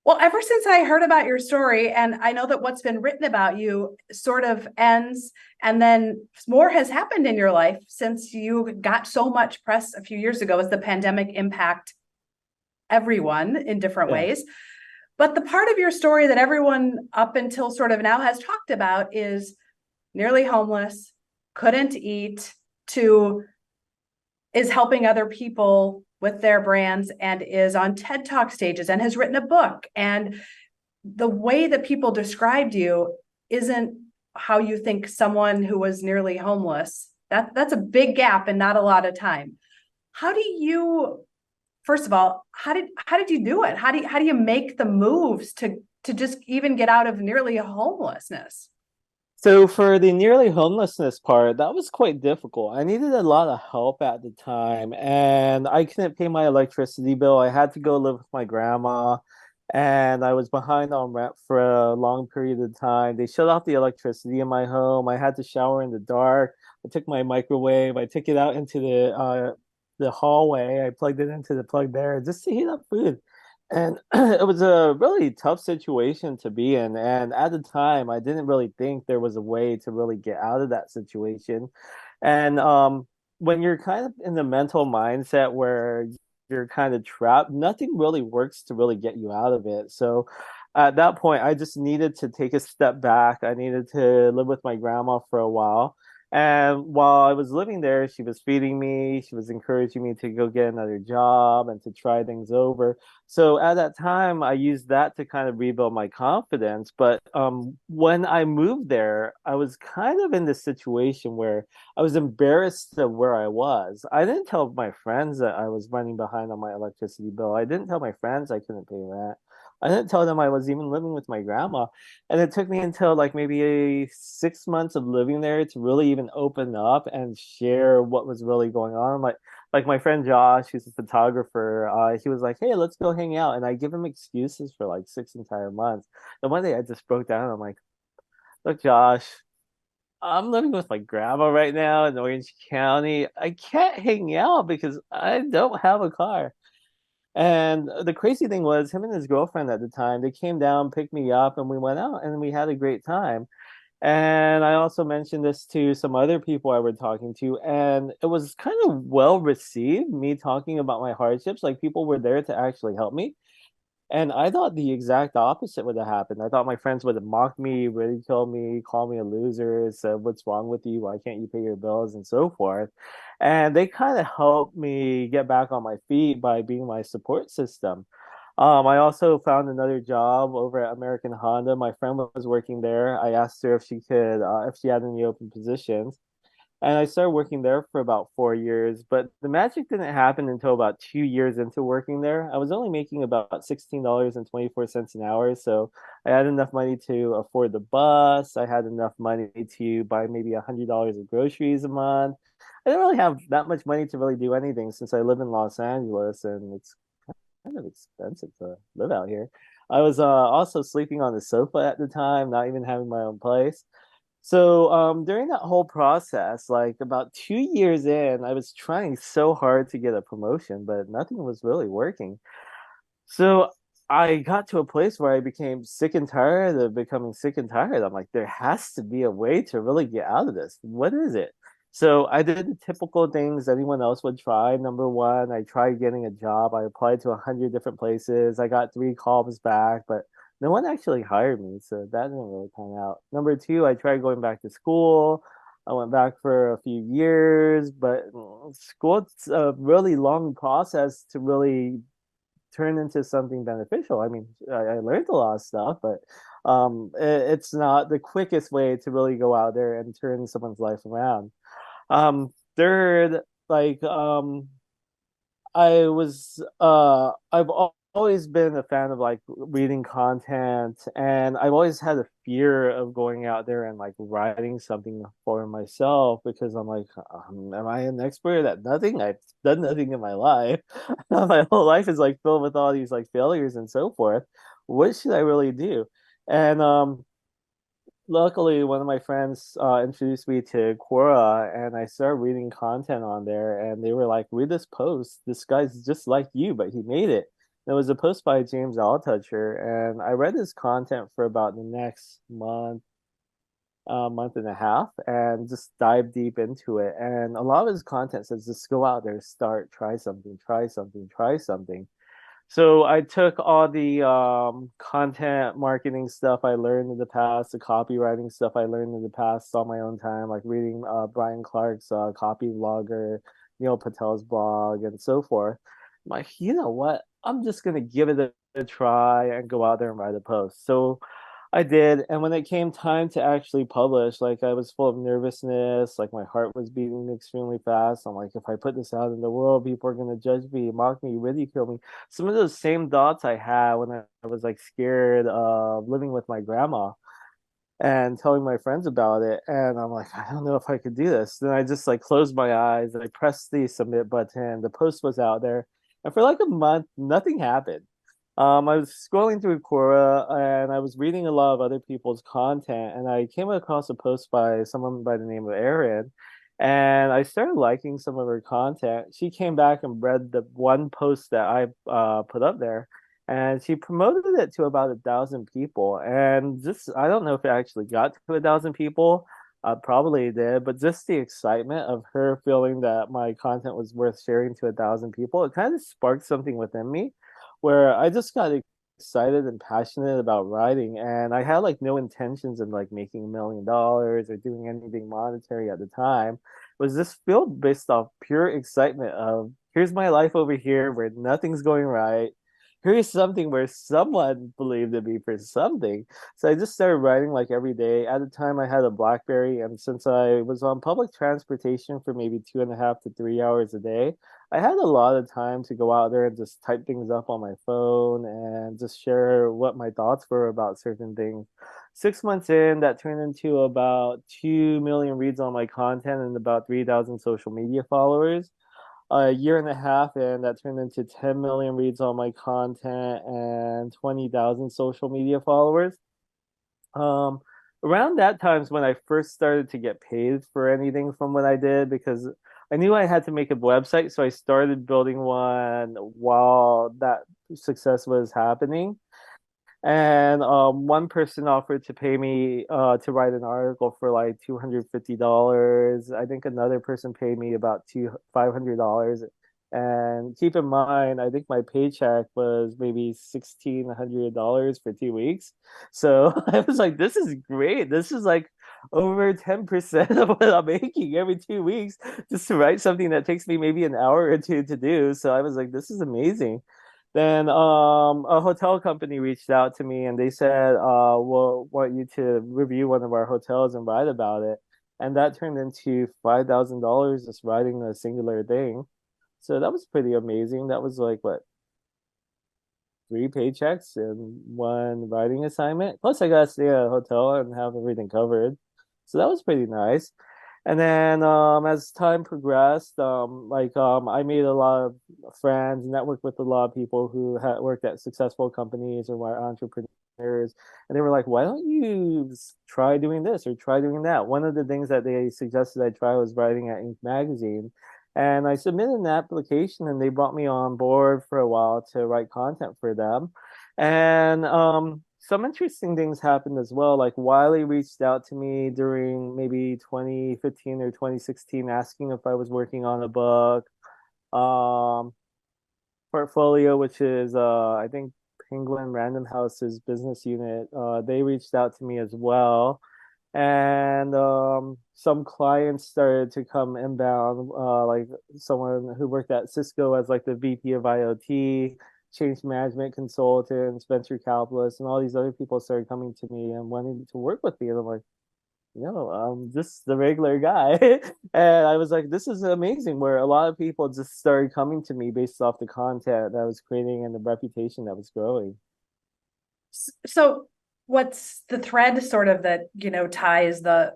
Well, ever since I heard about your story, and I know that what's been written about you sort of ends, and then more has happened in your life since you got so much press a few years ago as the pandemic impact everyone in different Yeah. ways. But the part of your story that everyone up until sort of now has talked about is nearly homeless, couldn't eat, to is helping other people with their brands and is on TED Talk stages and has written a book. And the way that people described you isn't how you think someone who was nearly homeless. That's a big gap and not a lot of time. How do you, first of all, how did you do it? How do you make the moves to just even get out of nearly homelessness? So for the nearly homelessness part, that was quite difficult. I needed a lot of help at the time, and I couldn't pay my electricity bill. I had to go live with my grandma, and I was behind on rent for a long period of time. They shut off the electricity in my home. I had to shower in the dark. I took my microwave, I took it out into the hallway. I plugged it into the plug there just to heat up food. And it was a really tough situation to be in. And at the time, I didn't really think there was a way to really get out of that situation. And when you're kind of in the mental mindset where you're kind of trapped, nothing really works to really get you out of it. So at that point, I just needed to take a step back. I needed to live with my grandma for a while. And while I was living there, she was feeding me, she was encouraging me to go get another job and to try things over. So at that time, I used that to kind of rebuild my confidence. But when I moved there, I was kind of in this situation where I was embarrassed of where I was. I didn't tell my friends that I was running behind on my electricity bill. I didn't tell my friends I couldn't pay rent. I didn't tell them I was even living with my grandma. And it took me until like maybe 6 months of living there to really even open up and share what was really going on. Like my friend Josh, who's a photographer, he was like, "Hey, let's go hang out," and I give him excuses for like 6 entire months. And one day I just broke down. I'm like, "Look, Josh, I'm living with my grandma right now in Orange County. I can't hang out because I don't have a car." And the crazy thing was, him and his girlfriend at the time, they came down, picked me up, and we went out and we had a great time. And I also mentioned this to some other people I were talking to, and it was kind of well received, me talking about my hardships. Like people were there to actually help me. And I thought the exact opposite would have happened. I thought my friends would have mocked me, ridiculed me, called me a loser, said, "What's wrong with you? Why can't you pay your bills?" and so forth. And they kind of helped me get back on my feet by being my support system. I also found another job over at American Honda. My friend was working there. I asked her if she had any open positions. And I started working there for about 4 years, but the magic didn't happen until about 2 years into working there. I was only making about $16.24 an hour, so I had enough money to afford the bus. I had enough money to buy maybe $100 of groceries a month. I didn't really have that much money to really do anything since I live in Los Angeles and it's kind of expensive to live out here. I was also sleeping on the sofa at the time, not even having my own place. So during that whole process, like about 2 years in, I was trying so hard to get a promotion, but nothing was really working. So I got to a place where I became sick and tired of becoming sick and tired. I'm like, there has to be a way to really get out of this. What is it? So I did the typical things anyone else would try. Number one, I tried getting a job. I applied to 100 different places. I got three calls back, but no one actually hired me. So that didn't really pan out. Number two, I tried going back to school. I went back for a few years, but school, it's a really long process to really turn into something beneficial. I mean, I learned a lot of stuff, but it's not the quickest way to really go out there and turn someone's life around. Third, like I've always been a fan of like reading content, and I've always had a fear of going out there and like writing something for myself because I'm like, am I an expert at nothing? I've done nothing in my life. My whole life is like filled with all these like failures and so forth. What should I really do? And luckily, one of my friends introduced me to Quora, and I started reading content on there. And they were like, "Read this post. This guy's just like you, but he made it." It was a post by James Altucher, and I read his content for about the next month and a half, and just dive deep into it. And a lot of his content says just go out there, start, try something, try something, try something. So I took all the content marketing stuff I learned in the past, the copywriting stuff I learned in the past on my own time, like reading Brian Clark's copy vlogger, Neil Patel's blog, and so forth. I'm like, you know what? I'm just gonna give it a try and go out there and write a post. So I did, and when it came time to actually publish, like I was full of nervousness, like my heart was beating extremely fast. I'm like, if I put this out in the world, people are gonna judge me, mock me, ridicule me. Some of those same thoughts I had when I was like scared of living with my grandma and telling my friends about it. And I'm like, I don't know if I could do this. Then I just like closed my eyes, I pressed the submit button, the post was out there, and for like a month, nothing happened. I was scrolling through Quora and I was reading a lot of other people's content, and I came across a post by someone by the name of Erin, and I started liking some of her content. She came back and read the one post that I put up there, and she promoted it to about 1,000 people. And just, I don't know if it actually got to 1,000 people. Probably it did, but just the excitement of her feeling that my content was worth sharing to 1,000 people, it kind of sparked something within me where I just got excited and passionate about writing. And I had like no intentions of like making $1 million or doing anything monetary at the time. It was just filled based off pure excitement of here's my life over here where nothing's going right. Here's something where someone believed in me for something. So I just started writing like every day. At the time, I had a BlackBerry, and since I was on public transportation for maybe 2.5 to 3 hours a day, I had a lot of time to go out there and just type things up on my phone and just share what my thoughts were about certain things. 6 months in, that turned into about 2 million reads on my content and about 3,000 social media followers. A year and a half in, that turned into 10 million reads on my content and 20,000 social media followers. Um, Around that time's when I first started to get paid for anything from what I did, because I knew I had to make a website, so I started building one while that success was happening. And one person offered to pay me to write an article for like $250. I think another person paid me about $500. And keep in mind, I think my paycheck was maybe $1,600 for 2 weeks. So I was like, this is great. This is like over 10% of what I'm making every 2 weeks just to write something that takes me maybe an hour or two to do. So I was like, this is amazing. Then a hotel company reached out to me and they said, we'll want you to review one of our hotels and write about it. And that turned into $5,000 just writing a singular thing. So that was pretty amazing. That was like what, 3 paychecks and one writing assignment. Plus I got to stay at a hotel and have everything covered. So that was pretty nice. And then as time progressed, I made a lot of friends, networked with a lot of people who had worked at successful companies or were entrepreneurs. And they were like, why don't you try doing this or try doing that? One of the things that they suggested I try was writing at Inc. magazine. And I submitted an application and they brought me on board for a while to write content for them. And some interesting things happened as well. Like Wiley reached out to me during maybe 2015 or 2016 asking if I was working on a book. Um, Portfolio, which is I think Penguin Random House's business unit, they reached out to me as well. And some clients started to come inbound, like someone who worked at Cisco as like the VP of IoT, change management consultant, venture capitalist, and all these other people started coming to me and wanting to work with me. And I'm like, no, I'm just the regular guy. And I was like, this is amazing, where a lot of people just started coming to me based off the content that I was creating and the reputation that was growing. So what's the thread sort of that, ties the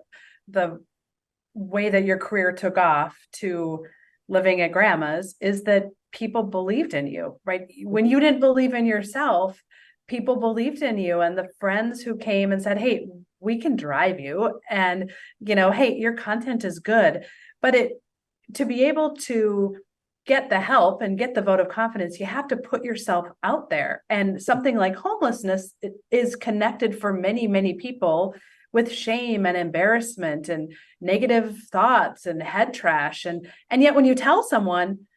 way that your career took off to living at grandma's is that people believed in you, right? When you didn't believe in yourself, people believed in you, and the friends who came and said, hey, we can drive you, and hey, your content is good. But to be able to get the help and get the vote of confidence, you have to put yourself out there. And something like homelessness is connected for many, many people with shame and embarrassment and negative thoughts and head trash. And yet when you tell someone,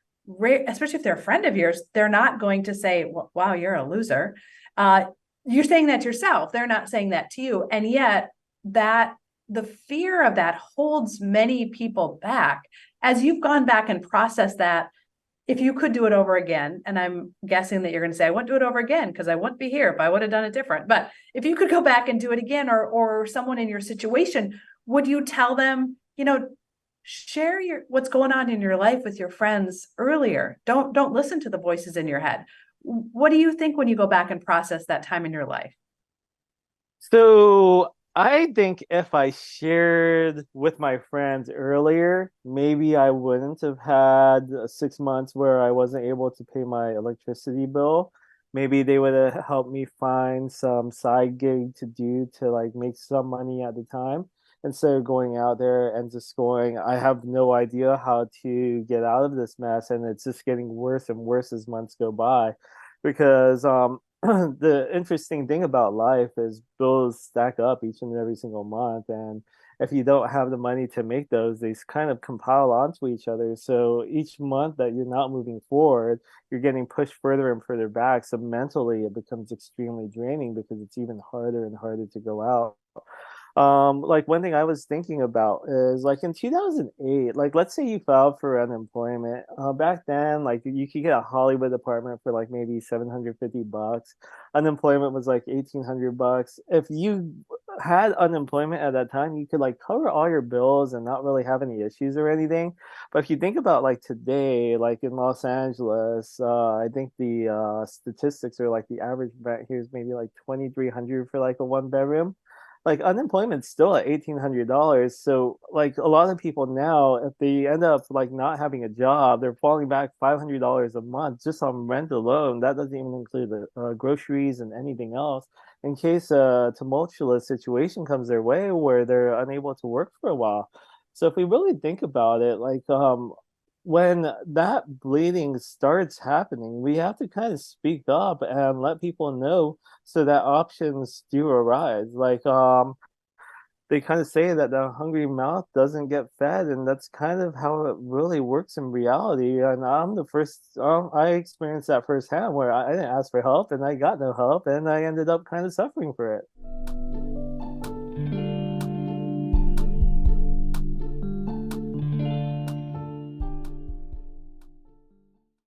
especially if they're a friend of yours, they're not going to say, wow, you're a loser. You're saying that to yourself. They're not saying that to you. And yet that the fear of that holds many people back. As you've gone back and processed that, if you could do it over again, and I'm guessing that you're going to say, I wouldn't do it over again because I wouldn't be here if I would have done it different. But if you could go back and do it again, or someone in your situation, would you tell them, share what's going on in your life with your friends earlier? Don't listen to the voices in your head. What do you think when you go back and process that time in your life? So I think if I shared with my friends earlier, maybe I wouldn't have had 6 months where I wasn't able to pay my electricity bill. Maybe they would have helped me find some side gig to do to like make some money at the time instead of going out there and just going, I have no idea how to get out of this mess, and it's just getting worse and worse as months go by. Because the interesting thing about life is bills stack up each and every single month, and if you don't have the money to make those, they kind of compile onto each other. So each month that you're not moving forward, you're getting pushed further and further back. So mentally, it becomes extremely draining because it's even harder and harder to go out. Like one thing I was thinking about is like in 2008, like let's say you filed for unemployment. Back then, like you could get a Hollywood apartment for like maybe $750. Unemployment was like $1,800. If you had unemployment at that time, you could like cover all your bills and not really have any issues or anything. But if you think about like today, like in Los Angeles, I think the statistics are like the average rent here is maybe like 2,300 for like a one bedroom. Like unemployment's still at $1,800. So like a lot of people now, if they end up like not having a job, they're falling back $500 a month just on rent alone. That doesn't even include the groceries and anything else. In case a tumultuous situation comes their way where they're unable to work for a while. So if we really think about it, like when that bleeding starts happening, we have to kind of speak up and let people know so that options do arise. Like they kind of say that the hungry mouth doesn't get fed, and that's kind of how it really works in reality. And I'm the first, I experienced that firsthand where I didn't ask for help and I got no help and I ended up kind of suffering for it.